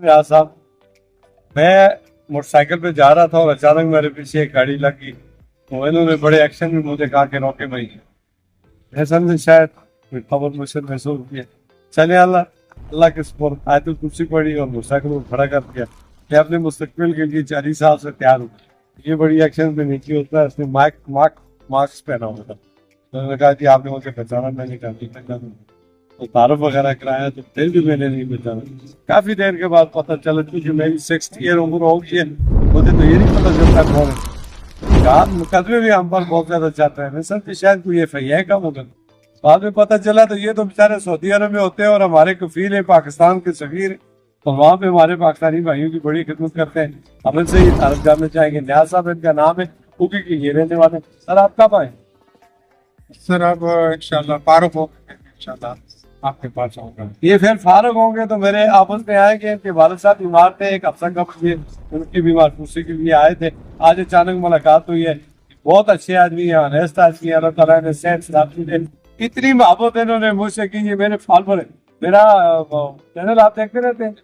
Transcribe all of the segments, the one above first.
यार साहब, मैं मोटरसाइकिल पे जा रहा था और अचानक मेरे पीछे एक गाड़ी लगी। तो इन्होंने बड़े एक्शन में मुझे कहा कि रोके भाई। मैं समझे शायद कोई खबर मुझसे महसूस किया। चले अल्लाह अल्लाह के सुपुर्द, आयतुल कुर्सी पड़ी और मोटरसाइकिल को खड़ा कर दिया। मैं अपने मुस्तकबिल के लिए 40 साल से तैयार हूँ। ये बड़ी एक्शन पे नीचे होता है। उसने मास्क पहना हुआ था। तो उन्होंने कहा कि आपने मुझे पहचाना? मैंने कहा नहीं पहचाना। तो तारुफ वगैरह कराया तो फिर भी मैंने नहीं पहचाना। काफी देर के बाद पता चला, क्योंकि मेरी 60 ईयर उम्र हो गई है, मुझे तो ये नहीं पता चलता कौन है। यार मुकदमे भी हम पर बहुत ज्यादा चाहते हैं। मैं समझती शायद कोई FIA का मुकदमा। बाद में पता चला तो ये तो बेचारे सऊदी अरब में होते हैं और हमारे कफील है पाकिस्तान के सफीर। तो वहाँ पे हमारे पाकिस्तानी भाइयों की बड़ी खिदमत करते हैं। हम इनसे ही तारुफ जानना चाहेंगे। न्याज साहब इनका नाम है, उनकी की ये रहने वाले। सर आप कब आए? सर अब इंशाल्लाह फारूक हो इंशाल्लाह आपके पास आऊंगा। ये फिर फारूक होंगे तो मेरे आपस में आएंगे। इनके वालिद साहब बीमार थे, एक हफ्ता कब उनकी बीमार कुर्सी के लिए आए थे। आज अचानक मुलाकात हुई है। बहुत अच्छे आदमी है, ऑनेस्ट आदमी है। अल्लाह ताला ने सेहत सलामती दे। इतनी मोहब्बत इन्होंने मुझसे की। ये मेरे फॉलोअर है। मेरा चैनल आप देखते रहते हैं,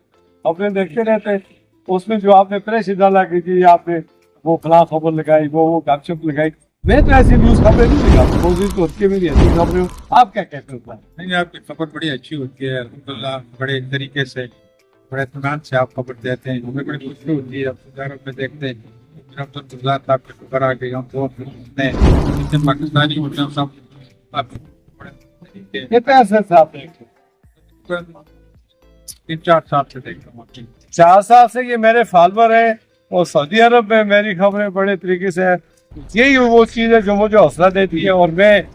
अपने देखते रहते हैं। उसमें जो आपने प्रेस डाला कि जी आपने वो फला खबर लगाई, वो गपशप लगाई, मैं तो ऐसी न्यूज खबरें नहीं लगाता। कोशिश तो होती है मेरी अच्छी खबरें। आप क्या कहते हो? नहीं, आपकी खबर बड़ी अच्छी होती है अल्हम्दुलिल्लाह। बड़े तरीके से बड़े इत्मीनान से आप खबर देते हैं, हमें बड़ी खुशी होती है। आप में देखते हैं अल्हम्दुलिल्लाह आपकी खबर आ गई। हम बहुत पाकिस्तानी होते हैं सब आपके बड़े तरीके कितने अरसे से आप देखते हैं? 3-4 साल से देखता हूँ। 4 साल से ये मेरे फॉलोअर है और सऊदी अरब में मेरी खबरें बड़े तरीके से है। यही वो चीज़ है जो मुझे हौसला देती है। और मैं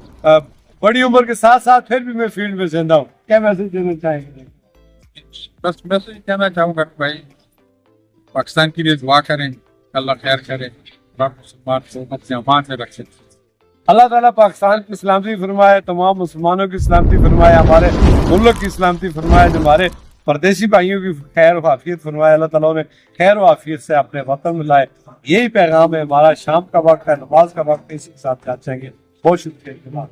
बड़ी उम्र के साथ साथ फिर भी मैं फील्ड में जिंदा हूँ। क्या मैसेज देना चाहेंगे? बस मैसेज कहना चाहूँगा भाई, पाकिस्तान के लिए दुआ करें, अल्लाह खैर करे, रब मुसलमान को अपने अमान में रखे। अल्लाह ताला पाकिस्तान की सलामती फरमाए, तमाम मुसलमानों की सलामती फरमाए, हमारे मुल्क की सलामती फरमाए, हमारे परदेसी भाइयों की खैर व आफियत फरमाए। अल्लाह ताला उन्हें खैर व आफियत से अपने वतन में लाए। यही पैगाम है। हमारा शाम का वक्त है, नमाज का वक्त है। इसी के साथ चाहेंगे। बहुत शुक्रिया।